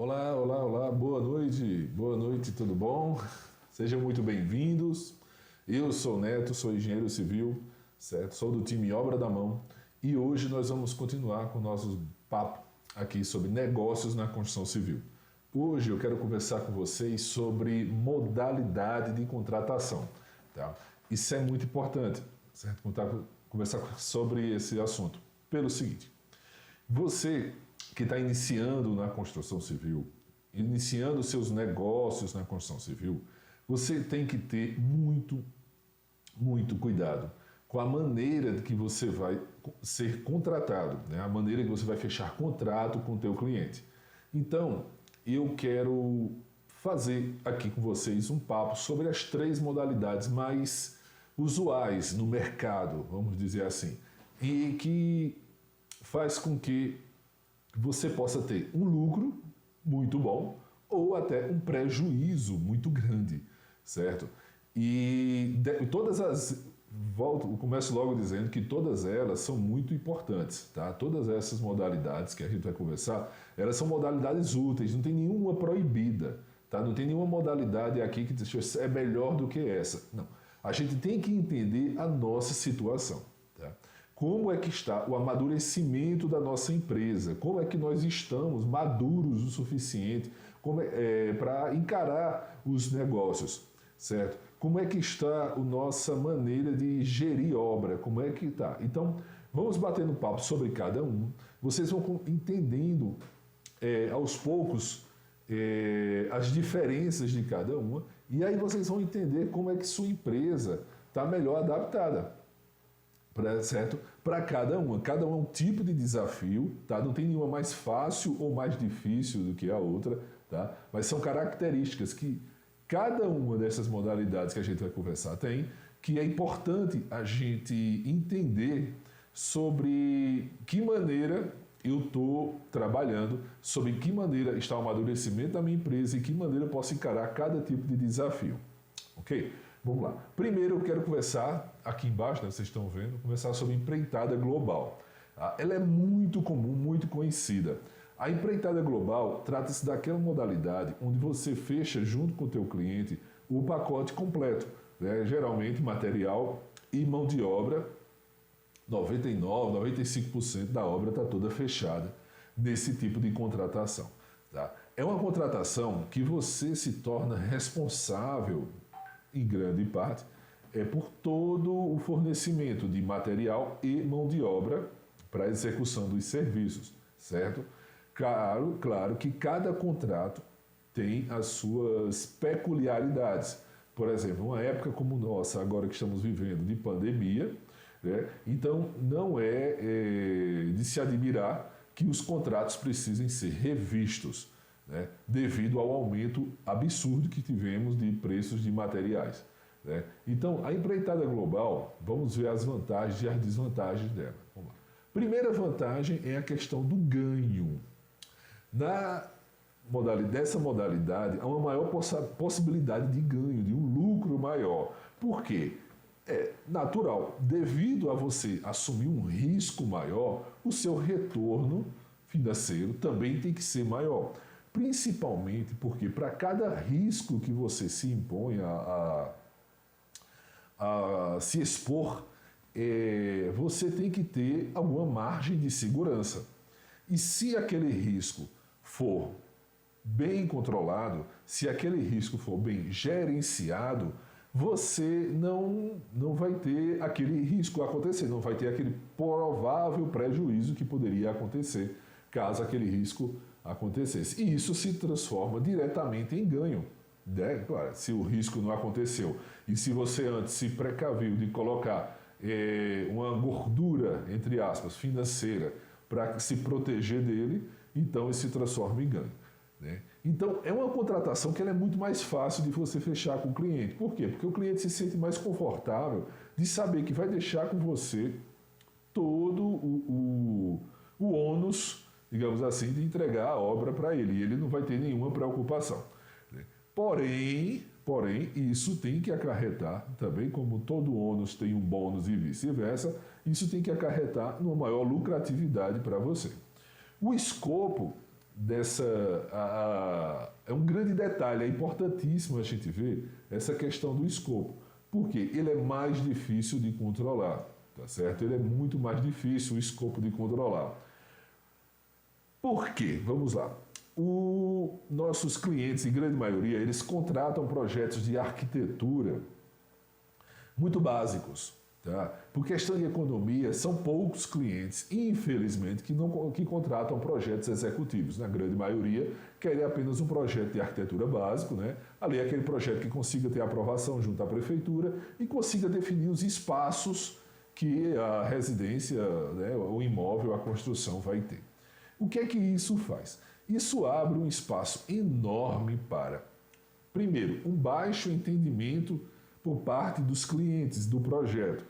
Olá, olá, olá, boa noite, tudo bom? Sejam muito bem-vindos. Eu sou o Neto, sou engenheiro civil, certo? Sou do time Obra da Mão e hoje nós vamos continuar com o nosso papo aqui sobre negócios na construção civil. Hoje eu quero conversar com vocês sobre modalidade de contratação, tá? Isso é muito importante, certo? Conversar sobre esse assunto pelo seguinte: você que está iniciando na construção civil, iniciando seus negócios na construção civil, você tem que ter muito cuidado com a maneira que você vai ser contratado, né? A maneira que você vai fechar contrato com o teu cliente. Então, eu quero fazer aqui com vocês um papo sobre as 3 modalidades mais usuais no mercado, vamos dizer assim, e que faz com que você possa ter um lucro muito bom ou até um prejuízo muito grande, certo? Eu começo logo dizendo que todas elas são muito importantes, tá? Todas essas modalidades que a gente vai conversar, elas são modalidades úteis, não tem nenhuma proibida, tá? Não tem nenhuma modalidade aqui que diz é melhor do que essa. Não. A gente tem que entender a nossa situação, tá? Como é que está o amadurecimento da nossa empresa? Como é que nós estamos maduros o suficiente para encarar os negócios, certo? Como é que está a nossa maneira de gerir obra? Como é que está? Então, vamos batendo papo sobre cada um. Vocês vão entendendo aos poucos as diferenças de cada uma e aí vocês vão entender como é que sua empresa está melhor adaptada. Certo? Para cada uma. Cada uma é um tipo de desafio, tá? Não tem nenhuma mais fácil ou mais difícil do que a outra, tá? Mas são características que cada uma dessas modalidades que a gente vai conversar tem, que é importante a gente entender sobre que maneira eu estou trabalhando, sobre que maneira está o amadurecimento da minha empresa e que maneira eu posso encarar cada tipo de desafio. Ok? Vamos lá. Primeiro eu quero conversar, aqui embaixo, né, vocês estão vendo, conversar sobre empreitada global. Ela é muito comum, muito conhecida. A empreitada global trata-se daquela modalidade onde você fecha junto com o teu cliente o pacote completo, né? Geralmente material e mão de obra, 99, 95% da obra está toda fechada nesse tipo de contratação. Tá? É uma contratação que você se torna responsável em grande parte, por todo o fornecimento de material e mão de obra para a execução dos serviços, certo? Claro que cada contrato tem as suas peculiaridades. Por exemplo, uma época como nossa, agora que estamos vivendo de pandemia, né? Então não é de se admirar que os contratos precisem ser revistos, né, devido ao aumento absurdo que tivemos de preços de materiais, né? Então, a empreitada global, vamos ver as vantagens e as desvantagens dela. Vamos lá. Primeira vantagem é a questão do ganho. Dessa modalidade, há uma maior possibilidade de ganho, de um lucro maior. Por quê? É natural, devido a você assumir um risco maior, o seu retorno financeiro também tem que ser maior. Principalmente porque para cada risco que você se impõe a se expor, você tem que ter alguma margem de segurança. E se aquele risco for bem controlado, se aquele risco for bem gerenciado, você não vai ter aquele risco acontecer, não vai ter aquele provável prejuízo que poderia acontecer caso aquele risco acontecesse. E isso se transforma diretamente em ganho. Né? Claro, se o risco não aconteceu e se você antes se precaviu de colocar uma gordura, entre aspas, financeira para se proteger dele, então isso se transforma em ganho. Né? Então é uma contratação que ela é muito mais fácil de você fechar com o cliente. Por quê? Porque o cliente se sente mais confortável de saber que vai deixar com você todo o ônus, digamos assim, de entregar a obra para ele. E ele não vai ter nenhuma preocupação. Né? Porém, isso tem que acarretar, também como todo ônus tem um bônus e vice-versa, isso tem que acarretar numa maior lucratividade para você. O escopo é um grande detalhe, é importantíssimo a gente ver essa questão do escopo, porque ele é mais difícil de controlar, tá certo? Ele é muito mais difícil o escopo de controlar. Por quê? Vamos lá. Nossos clientes, em grande maioria, eles contratam projetos de arquitetura muito básicos. Tá? Por questão de economia, são poucos clientes, infelizmente, que contratam projetos executivos. Na grande maioria, querem apenas um projeto de arquitetura básico, né? Ali é aquele projeto que consiga ter aprovação junto à prefeitura e consiga definir os espaços que a residência, né, o imóvel, a construção vai ter. O que é que isso faz? Isso abre um espaço enorme para, primeiro, um baixo entendimento por parte dos clientes do projeto.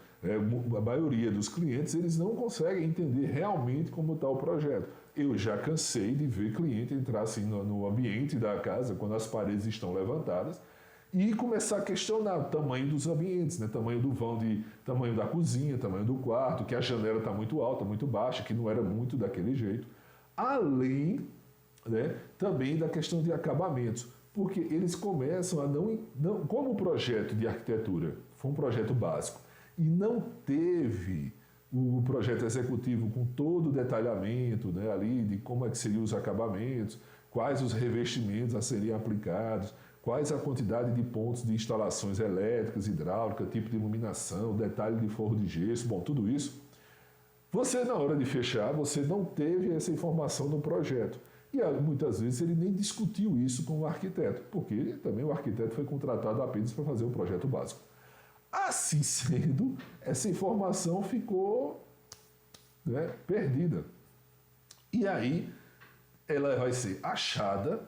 A maioria dos clientes, eles não conseguem entender realmente como está o projeto. Eu já cansei de ver cliente entrar assim no ambiente da casa, quando as paredes estão levantadas, e começar a questionar o tamanho dos ambientes, né? Tamanho do vão, tamanho da cozinha, tamanho do quarto, que a janela está muito alta, muito baixa, que não era muito daquele jeito. Além, né, também da questão de acabamentos, porque eles começam a não como o projeto de arquitetura foi um projeto básico e não teve o projeto executivo com todo o detalhamento, né, ali de como é que seriam os acabamentos, quais os revestimentos a serem aplicados, quais a quantidade de pontos de instalações elétricas, hidráulicas, tipo de iluminação, detalhe de forro de gesso, bom, tudo isso. Você, na hora de fechar, você não teve essa informação no projeto. E muitas vezes ele nem discutiu isso com o arquiteto, porque também o arquiteto foi contratado apenas para fazer o projeto básico. Assim sendo, essa informação ficou, né, perdida. E aí ela vai ser achada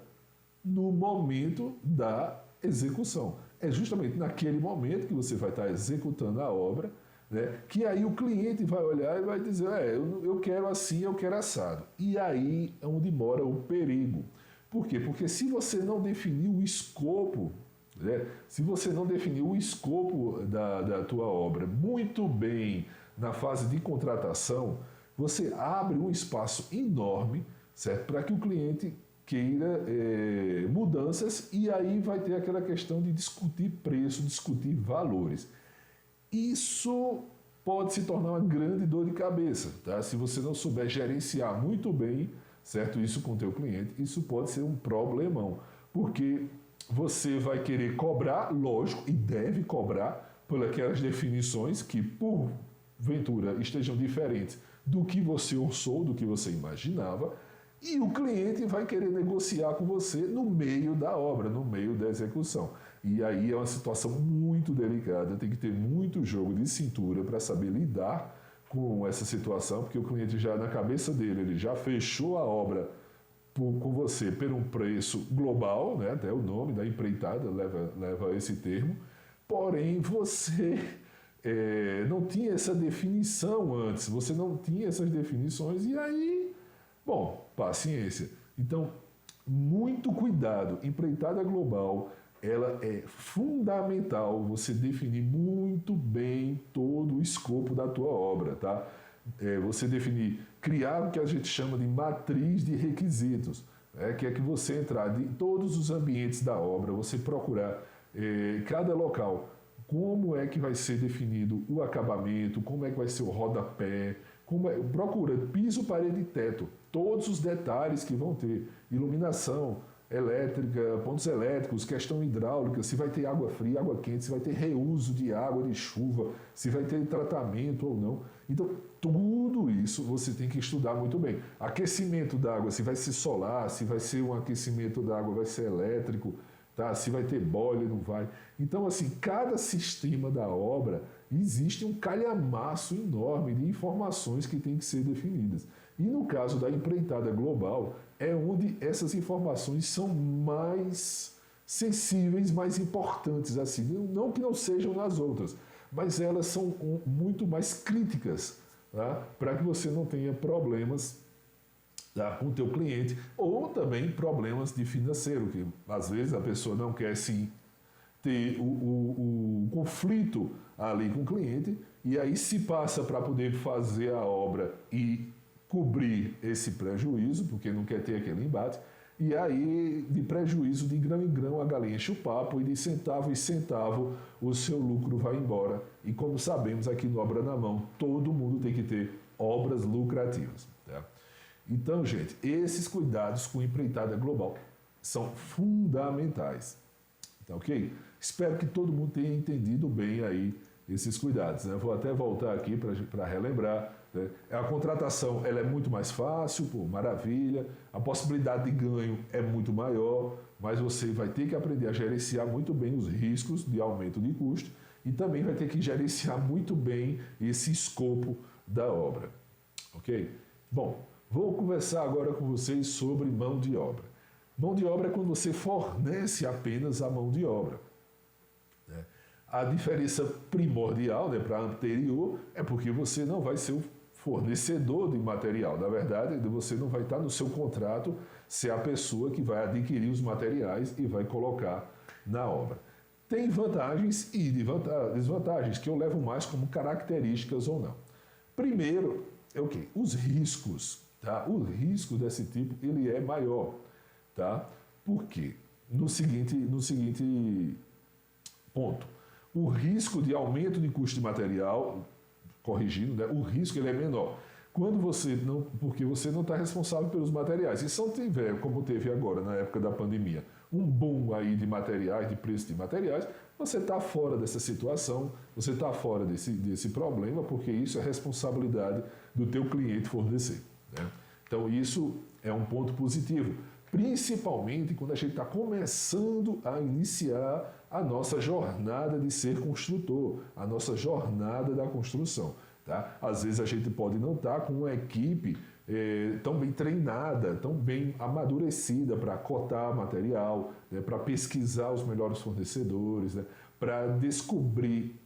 no momento da execução. É justamente naquele momento que você vai estar executando a obra, né, que aí o cliente vai olhar e vai dizer, eu quero assim, eu quero assado. E aí é onde mora o perigo. Por quê? Porque se você não definir o escopo, né, se você não definir o escopo da tua obra muito bem na fase de contratação, você abre um espaço enorme, certo, para que o cliente queira mudanças e aí vai ter aquela questão de discutir preço, discutir valores. Isso pode se tornar uma grande dor de cabeça, tá? Se você não souber gerenciar muito bem, certo, isso com o teu cliente, isso pode ser um problemão, porque você vai querer cobrar, lógico, e deve cobrar por aquelas definições que, porventura, estejam diferentes do que você orçou, do que você imaginava, e o cliente vai querer negociar com você no meio da obra, no meio da execução. E aí é uma situação muito delicada, tem que ter muito jogo de cintura para saber lidar com essa situação, porque o cliente já, na cabeça dele, ele já fechou a obra com você por um preço global, né? Até o nome da empreitada leva esse termo, porém você não tinha essa definição antes, você não tinha essas definições e aí, bom, paciência. Então, muito cuidado, empreitada global, ela é fundamental você definir muito bem todo o escopo da tua obra, tá? Você definir, criar o que a gente chama de matriz de requisitos, que é que você entrar em todos os ambientes da obra, você procurar cada local, como é que vai ser definido o acabamento, como é que vai ser o rodapé, procura piso, parede e teto, todos os detalhes que vão ter, iluminação, elétrica, pontos elétricos, questão hidráulica, se vai ter água fria, água quente, se vai ter reuso de água de chuva, se vai ter tratamento ou não. Então, tudo isso você tem que estudar muito bem. Aquecimento da água, se vai ser solar, se vai ser um aquecimento da água, vai ser elétrico, tá? Se vai ter boiler, não vai. Então, assim, cada sistema da obra existe um calhamaço enorme de informações que tem que ser definidas. E no caso da empreitada global, é onde essas informações são mais sensíveis, mais importantes, assim, não que não sejam nas outras, mas elas são muito mais críticas, tá? Para que você não tenha problemas, tá, com o teu cliente, ou também problemas de financeiro, que às vezes a pessoa não quer sim ter o conflito ali com o cliente, e aí se passa para poder fazer a obra e cobrir esse prejuízo, porque não quer ter aquele embate, e aí, de prejuízo, de grão em grão, a galinha enche o papo e de centavo em centavo o seu lucro vai embora. E como sabemos aqui no Obra na Mão, todo mundo tem que ter obras lucrativas. Tá? Então, gente, esses cuidados com empreitada global são fundamentais. Tá ok? Espero que todo mundo tenha entendido bem aí esses cuidados. Né? Vou até voltar aqui para relembrar. Né? A contratação ela é muito mais fácil, pô, maravilha. A possibilidade de ganho é muito maior, mas você vai ter que aprender a gerenciar muito bem os riscos de aumento de custo e também vai ter que gerenciar muito bem esse escopo da obra. Ok? Bom, vou conversar agora com vocês sobre mão de obra. Mão de obra é quando você fornece apenas a mão de obra. Né? A diferença primordial, né, para a anterior é porque você não vai ser o fornecedor de material. Na verdade, você não vai estar no seu contrato ser a pessoa que vai adquirir os materiais e vai colocar na obra. Tem vantagens e desvantagens que eu levo mais como características ou não. Primeiro, é o quê? Os riscos. Tá? O risco desse tipo ele é maior. Tá? Por quê? No seguinte ponto. O risco de aumento de custo de material, corrigindo, né? O risco ele é menor. Quando você não, porque você não está responsável pelos materiais. E se não tiver, como teve agora na época da pandemia, um boom aí de materiais, de preço de materiais, você está fora dessa situação, você está fora desse problema, porque isso é responsabilidade do teu cliente fornecer. Né? Então isso é um ponto positivo, principalmente quando a gente está começando a iniciar a nossa jornada de ser construtor, a nossa jornada da construção. Tá? Às vezes a gente pode não estar com uma equipe tão bem treinada, tão bem amadurecida para cotar material, né? Para pesquisar os melhores fornecedores, né? Para descobrir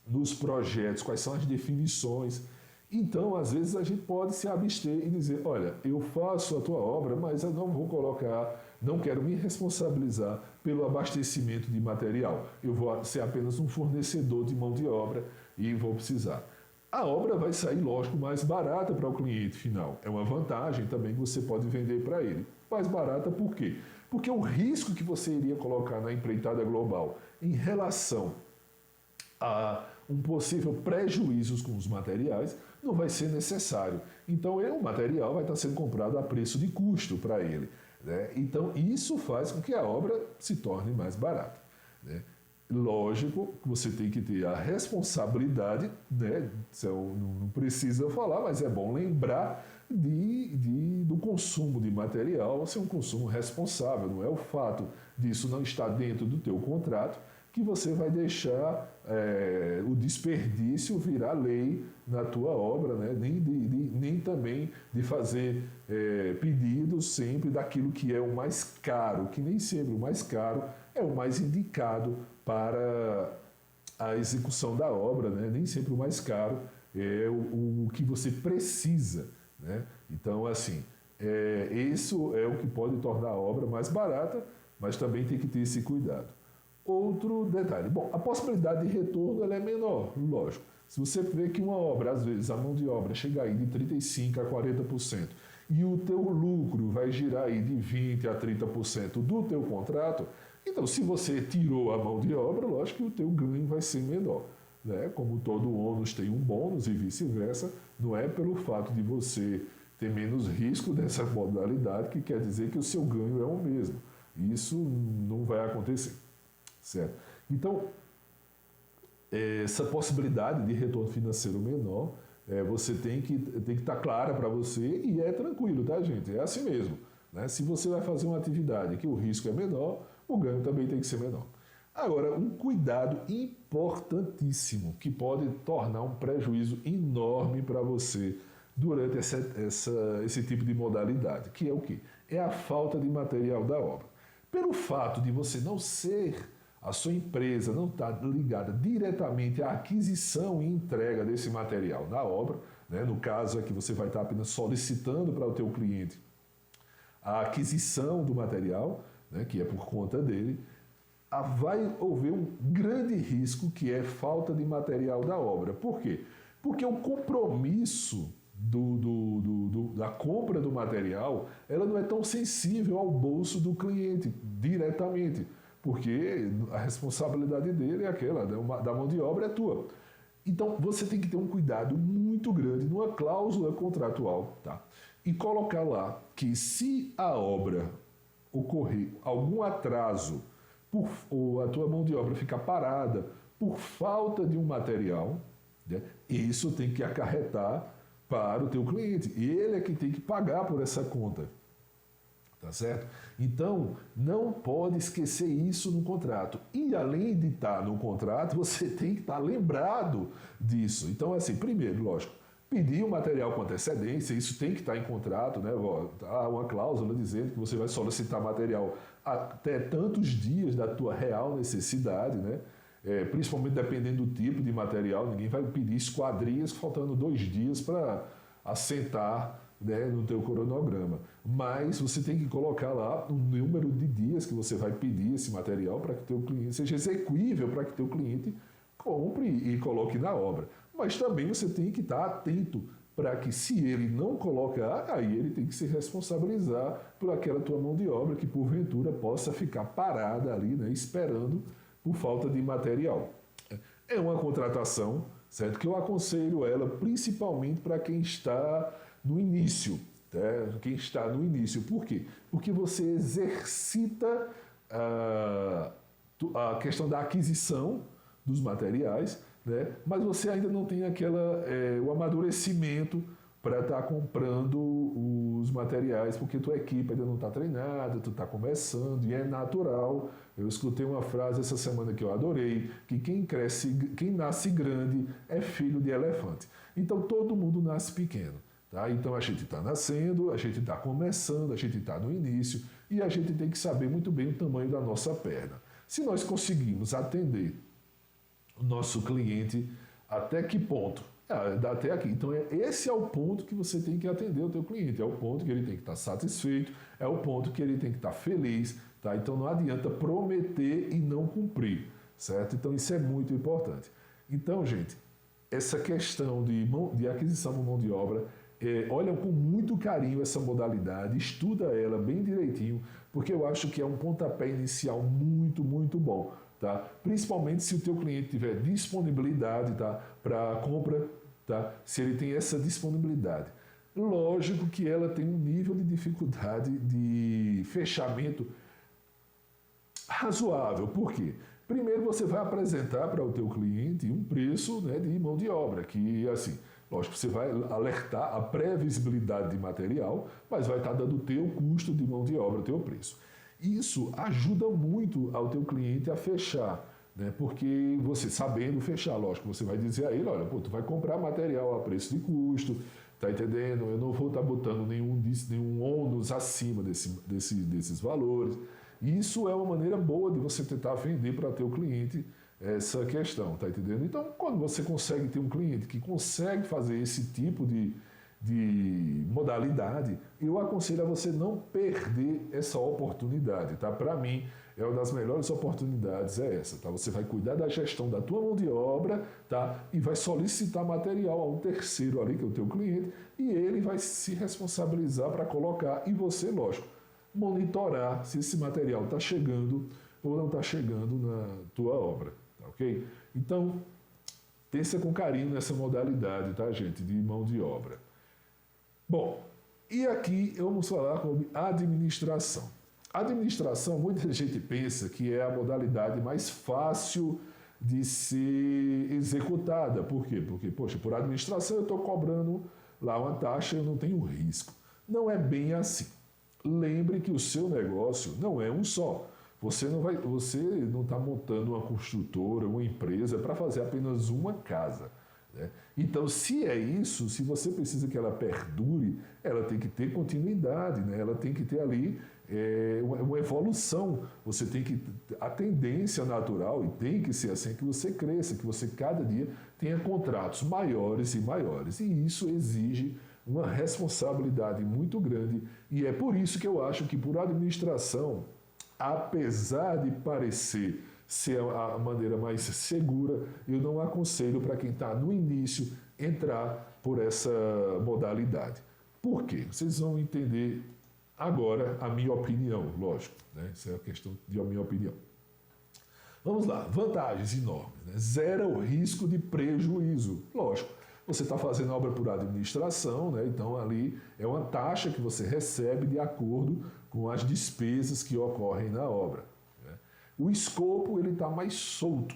nos projetos quais são as definições. Então, às vezes, a gente pode se abster e dizer, olha, eu faço a tua obra, mas eu não vou colocar, não quero me responsabilizar pelo abastecimento de material. Eu vou ser apenas um fornecedor de mão de obra e vou precisar. A obra vai sair, lógico, mais barata para o cliente final. É uma vantagem também que você pode vender para ele. Mais barata por quê? Porque o risco que você iria colocar na empreitada global em relação a um possível prejuízo com os materiais não vai ser necessário. Então, o material vai estar sendo comprado a preço de custo para ele. Né? Então, isso faz com que a obra se torne mais barata. Né? Lógico que você tem que ter a responsabilidade, né? Não precisa falar, mas é bom lembrar do consumo de material ser um consumo responsável. Não é o fato disso não estar dentro do teu contrato que você vai deixar o desperdício virar lei na tua obra, né? Nem também de fazer pedidos sempre daquilo que é o mais caro, que nem sempre o mais caro é o mais indicado para a execução da obra, né? Nem sempre o mais caro é o que você precisa. Né? Então, assim, isso é o que pode tornar a obra mais barata, mas também tem que ter esse cuidado. Outro detalhe, bom, a possibilidade de retorno ela é menor, lógico. Se você vê que uma obra, às vezes, a mão de obra chega aí de 35% a 40% e o teu lucro vai girar aí de 20% a 30% do teu contrato, então se você tirou a mão de obra, lógico que o teu ganho vai ser menor. Né? Como todo ônus tem um bônus e vice-versa, não é pelo fato de você ter menos risco dessa modalidade que quer dizer que o seu ganho é o mesmo. Isso não vai acontecer. Certo? Então, essa possibilidade de retorno financeiro menor, você tem que estar clara para você e é tranquilo, tá, gente? É assim mesmo. Né? Se você vai fazer uma atividade que o risco é menor, o ganho também tem que ser menor. Agora, um cuidado importantíssimo que pode tornar um prejuízo enorme para você durante esse tipo de modalidade, que é o quê? É a falta de material da obra. Pelo fato de você não ser a sua empresa não está ligada diretamente à aquisição e entrega desse material na obra, né? No caso aqui você vai estar apenas solicitando para o teu cliente a aquisição do material, né? Que é por conta dele, vai haver um grande risco que é falta de material da obra. Por quê? Porque o compromisso da compra do material, ela não é tão sensível ao bolso do cliente diretamente, porque a responsabilidade dele é aquela, da mão de obra é tua. Então, você tem que ter um cuidado muito grande numa cláusula contratual, tá? E colocar lá que se a obra ocorrer algum atraso, ou a tua mão de obra ficar parada por falta de um material, né, isso tem que acarretar para o teu cliente. E ele é que tem que pagar por essa conta. Tá certo? Então, não pode esquecer isso no contrato. E além de estar no contrato, você tem que estar lembrado disso. Então, assim, primeiro, lógico, pedir o material com antecedência, isso tem que estar em contrato, né? Há uma cláusula dizendo que você vai solicitar material até tantos dias da tua real necessidade, né? Principalmente dependendo do tipo de material, ninguém vai pedir esquadrias faltando 2 dias para assentar, né, no teu cronograma. Mas você tem que colocar lá o número de dias que você vai pedir esse material para que o teu cliente seja execuível, para que o teu cliente compre e coloque na obra. Mas também você tem que estar atento para que, se ele não colocar, aí ele tem que se responsabilizar por aquela tua mão de obra que porventura possa ficar parada ali, né, esperando por falta de material. É uma contratação, certo? Que eu aconselho ela principalmente para quem está no início. Quem está no início. Por quê? Porque você exercita a questão da aquisição dos materiais, né? Mas você ainda não tem o amadurecimento para estar comprando os materiais, porque tua equipe ainda não está treinada, tu está começando, e é natural. Eu escutei uma frase essa semana que eu adorei, que quem nasce grande é filho de elefante. Então todo mundo nasce pequeno. Tá? Então a gente está nascendo, a gente está começando, a gente está no início, e a gente tem que saber muito bem o tamanho da nossa perna. Se nós conseguimos atender o nosso cliente, até que ponto? Até aqui. Então esse é o ponto que você tem que atender o teu cliente, é o ponto que ele tem que estar satisfeito, é o ponto que ele tem que estar feliz, tá? Então não adianta prometer e não cumprir, certo? Então isso é muito importante. Então, gente, essa questão de aquisição de mão de obra, olha com muito carinho essa modalidade, estuda ela bem direitinho, porque eu acho que é um pontapé inicial muito, muito bom. Tá? Principalmente se o teu cliente tiver disponibilidade, tá, para compra, tá? Se ele tem essa disponibilidade. Lógico que ela tem um nível de dificuldade de fechamento razoável. Por quê? Primeiro você vai apresentar para o teu cliente um preço, né, de mão de obra, que assim, lógico, você vai alertar a previsibilidade de material, mas vai estar dando o teu custo de mão de obra, o teu preço. Isso ajuda muito ao teu cliente a fechar, né? Porque você, sabendo fechar, lógico, você vai dizer a ele, olha, pô, tu vai comprar material a preço de custo, tá entendendo? Eu não vou estar botando nenhum ônus acima desses valores. Isso é uma maneira boa de você tentar vender para teu cliente essa questão, tá entendendo? Então, quando você consegue ter um cliente que consegue fazer esse tipo de modalidade, eu aconselho a você não perder essa oportunidade, tá? Para mim, é uma das melhores oportunidades essa, tá? Você vai cuidar da gestão da tua mão de obra, tá? E vai solicitar material a um terceiro ali, que é o teu cliente, e ele vai se responsabilizar para colocar, e você, lógico, monitorar se esse material está chegando ou não está chegando na tua obra, tá ok? Então, pensa com carinho nessa modalidade, tá, gente, de mão de obra. Bom, e aqui vamos falar sobre administração. Administração, muita gente pensa que é a modalidade mais fácil de ser executada. Por quê? Porque, poxa, por administração eu estou cobrando lá uma taxa, eu não tenho risco. Não é bem assim. Lembre que o seu negócio não é um só. Você não está montando uma construtora, uma empresa para fazer apenas uma casa. Então, se é isso, se você precisa que ela perdure, ela tem que ter continuidade, né? Ela tem que ter ali uma evolução. Você tem que a tendência natural, e tem que ser assim, que você cresça, que você cada dia tenha contratos maiores e maiores. E isso exige uma responsabilidade muito grande. E é por isso que eu acho que por administração, apesar de parecer ser a maneira mais segura, eu não aconselho para quem está no início entrar por essa modalidade. Por quê? Vocês vão entender agora a minha opinião, lógico, né? Isso é a questão de a minha opinião. Vamos lá, vantagens enormes, né? Zera o risco de prejuízo, lógico. Você está fazendo obra por administração, né? Então ali é uma taxa que você recebe de acordo com as despesas que ocorrem na obra, né? O escopo ele está mais solto,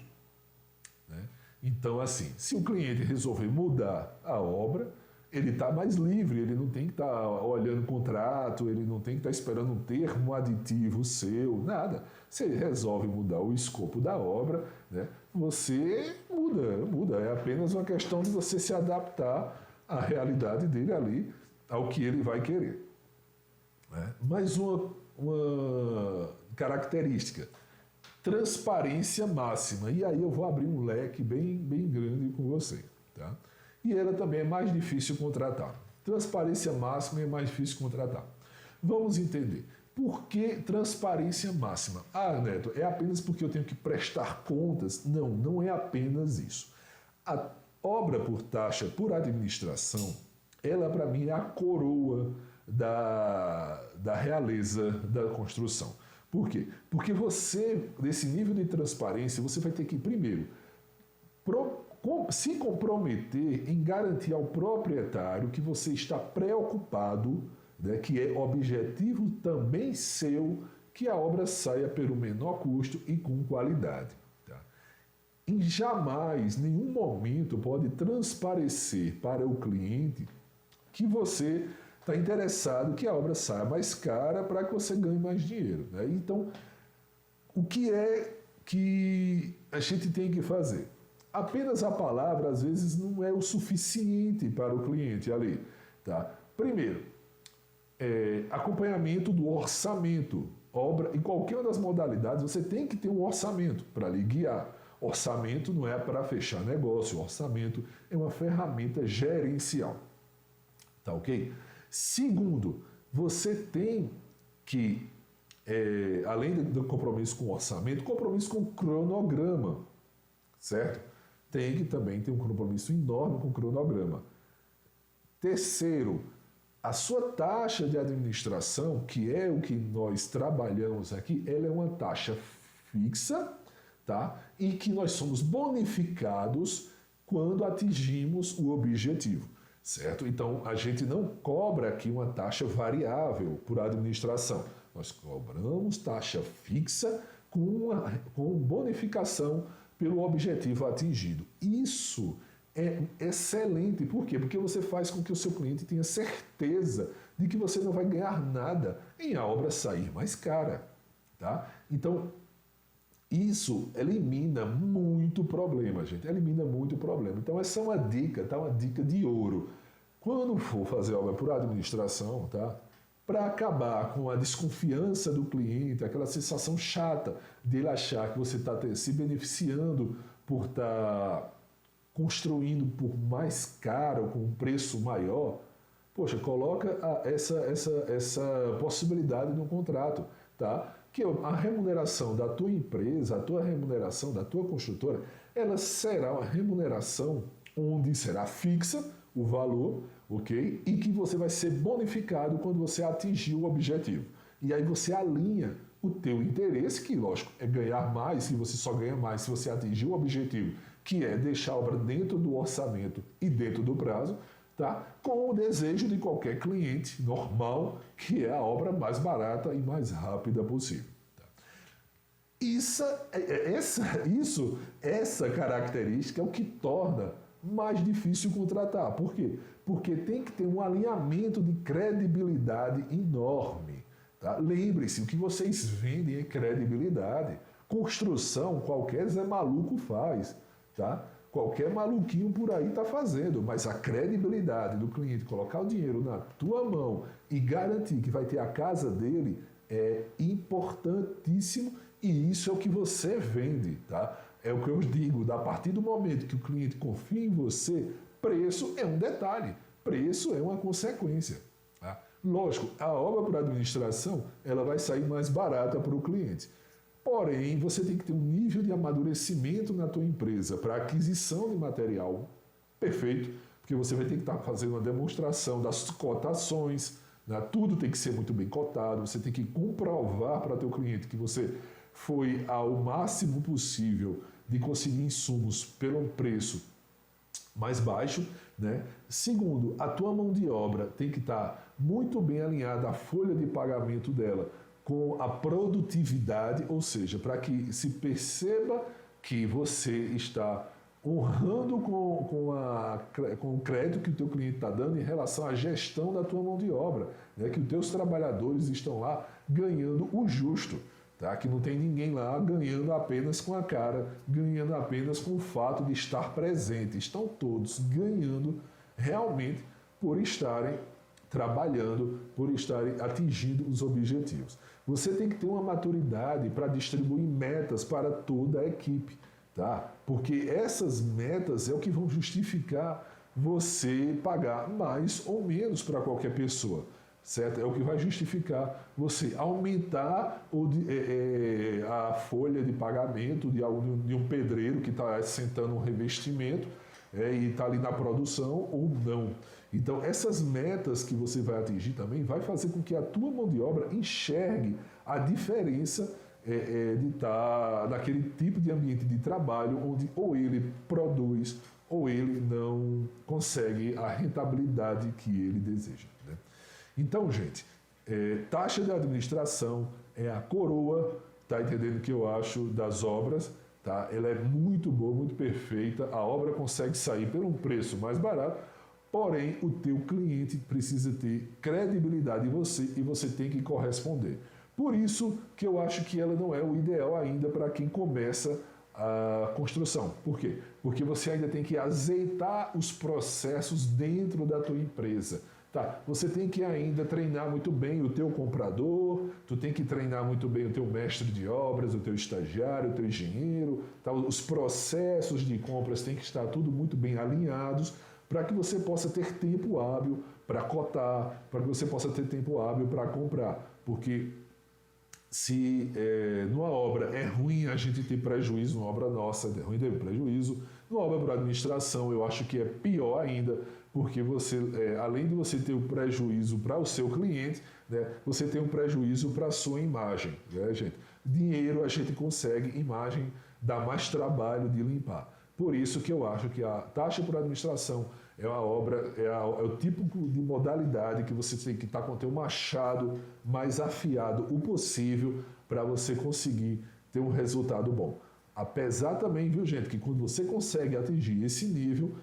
né? Então assim, se o cliente resolver mudar a obra, ele está mais livre, ele não tem que estar olhando o contrato, ele não tem que estar esperando um termo aditivo seu, nada. Se ele resolve mudar o escopo da obra, né, você muda. É apenas uma questão de você se adaptar à realidade dele ali, ao que ele vai querer, né? Mais uma característica, transparência máxima. E aí eu vou abrir um leque bem grande com você, tá? E ela também é mais difícil contratar. Transparência máxima é mais difícil contratar. Vamos entender. Por que transparência máxima? Ah, Neto, é apenas porque eu tenho que prestar contas? Não, não é apenas isso. A obra por taxa por administração, ela para mim é a coroa da realeza da construção. Por quê? Porque você, nesse nível de transparência, você vai ter que, primeiro, se comprometer em garantir ao proprietário que você está preocupado, né, que é objetivo também seu, que a obra saia pelo menor custo e com qualidade. Tá? Em jamais, nenhum momento pode transparecer para o cliente que você está interessado que a obra saia mais cara para que você ganhe mais dinheiro, né? Então, o que é que a gente tem que fazer? Apenas a palavra, às vezes, não é o suficiente para o cliente ali, tá? Primeiro, acompanhamento do orçamento. Obra, em qualquer uma das modalidades, você tem que ter um orçamento para lhe guiar. Orçamento não é para fechar negócio, orçamento é uma ferramenta gerencial. Tá ok? Segundo, você tem que, além do compromisso com o orçamento, compromisso com o cronograma, certo? Tem que também ter um compromisso enorme com o cronograma. Terceiro, a sua taxa de administração, que é o que nós trabalhamos aqui, ela é uma taxa fixa, tá? E que nós somos bonificados quando atingimos o objetivo, certo? Então, a gente não cobra aqui uma taxa variável por administração. Nós cobramos taxa fixa com bonificação pelo objetivo atingido. Isso é excelente. Por quê? Porque você faz com que o seu cliente tenha certeza de que você não vai ganhar nada em a obra sair mais cara, tá? Então, isso elimina muito problema, gente. Elimina muito problema. Então, essa é uma dica, tá? Uma dica de ouro. Quando for fazer obra por administração, tá? Para acabar com a desconfiança do cliente, aquela sensação chata dele achar que você está se beneficiando por estar construindo por mais caro, com um preço maior, poxa, coloca essa possibilidade no contrato, tá? Que a remuneração da tua empresa, a tua remuneração da tua construtora, ela será uma remuneração onde será fixa o valor, ok? E que você vai ser bonificado quando você atingir o objetivo. E aí você alinha o teu interesse, que lógico é ganhar mais, e você só ganha mais se você atingir o objetivo, que é deixar a obra dentro do orçamento e dentro do prazo, tá? Com o desejo de qualquer cliente normal, que é a obra mais barata e mais rápida possível. Tá? Essa característica é o que torna mais difícil contratar. Por quê? Porque tem que ter um alinhamento de credibilidade enorme. Tá? Lembre-se, o que vocês vendem é credibilidade. Construção, qualquer Zé Maluco faz. Tá? Qualquer maluquinho por aí está fazendo, mas a credibilidade do cliente, colocar o dinheiro na tua mão e garantir que vai ter a casa dele é importantíssimo, e isso é o que você vende, tá? É o que eu digo, a partir do momento que o cliente confia em você, preço é um detalhe, preço é uma consequência. Tá? Lógico, a obra por administração ela vai sair mais barata para o cliente. Porém, você tem que ter um nível de amadurecimento na tua empresa para aquisição de material perfeito, porque porque você vai ter que estar fazendo uma demonstração das cotações, né? Tudo tem que ser muito bem cotado, você tem que comprovar para teu cliente que você foi ao máximo possível de conseguir insumos pelo preço mais baixo, né? Segundo, a tua mão de obra tem que estar muito bem alinhada à folha de pagamento dela com a produtividade, ou seja, para que se perceba que você está honrando com o crédito que o teu cliente está dando em relação à gestão da tua mão de obra, né? Que os teus trabalhadores estão lá ganhando o justo. Tá? Que não tem ninguém lá ganhando apenas com a cara, ganhando apenas com o fato de estar presente. Estão todos ganhando realmente por estarem trabalhando, por estarem atingindo os objetivos. Você tem que ter uma maturidade para distribuir metas para toda a equipe, tá? Porque essas metas é o que vão justificar você pagar mais ou menos para qualquer pessoa. Certo? É o que vai justificar você aumentar a folha de pagamento de um pedreiro que está sentando um revestimento e está ali na produção ou não. Então, essas metas que você vai atingir também vai fazer com que a tua mão de obra enxergue a diferença de estar naquele tipo de ambiente de trabalho onde ou ele produz ou ele não consegue a rentabilidade que ele deseja, né? Então, gente, taxa de administração é a coroa, tá entendendo o que eu acho, das obras, tá? Ela é muito boa, muito perfeita, a obra consegue sair por um preço mais barato, porém o teu cliente precisa ter credibilidade em você e você tem que corresponder. Por isso que eu acho que ela não é o ideal ainda para quem começa a construção. Por quê? Porque você ainda tem que azeitar os processos dentro da tua empresa. Tá, você tem que ainda treinar muito bem o teu comprador, tu tem que treinar muito bem o teu mestre de obras, o teu estagiário, o teu engenheiro, tá? Os processos de compras têm que estar tudo muito bem alinhados para que você possa ter tempo hábil para cotar, para que você possa ter tempo hábil para comprar, porque se numa obra é ruim a gente ter prejuízo, numa obra nossa é ruim ter prejuízo, numa obra para administração eu acho que é pior ainda, porque você, além de você ter o prejuízo para o seu cliente, né, você tem um prejuízo para a sua imagem, né, gente? Dinheiro a gente consegue, imagem dá mais trabalho de limpar. Por isso que eu acho que a taxa por administração é uma obra, é o tipo de modalidade que você tem que estar com o teu machado mais afiado o possível para você conseguir ter um resultado bom. Apesar também, viu, gente, que quando você consegue atingir esse nível,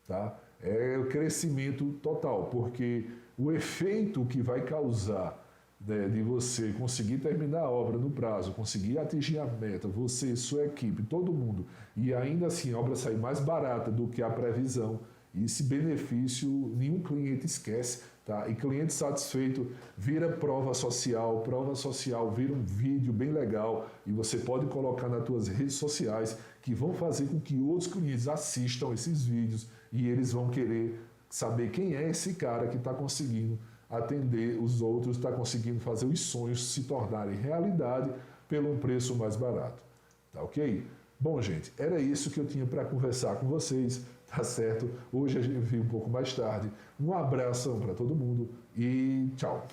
tá? É o crescimento total, porque o efeito que vai causar, né, de você conseguir terminar a obra no prazo, conseguir atingir a meta, você, sua equipe, todo mundo, e ainda assim a obra sair mais barata do que a previsão, esse benefício nenhum cliente esquece, tá? E cliente satisfeito vira prova social vira um vídeo bem legal e você pode colocar nas suas redes sociais que vão fazer com que outros clientes assistam esses vídeos e eles vão querer saber quem é esse cara que está conseguindo atender os outros, está conseguindo fazer os sonhos se tornarem realidade pelo um preço mais barato. Tá ok? Bom, gente, era isso que eu tinha para conversar com vocês, tá certo? Hoje a gente veio um pouco mais tarde. Um abração para todo mundo e tchau!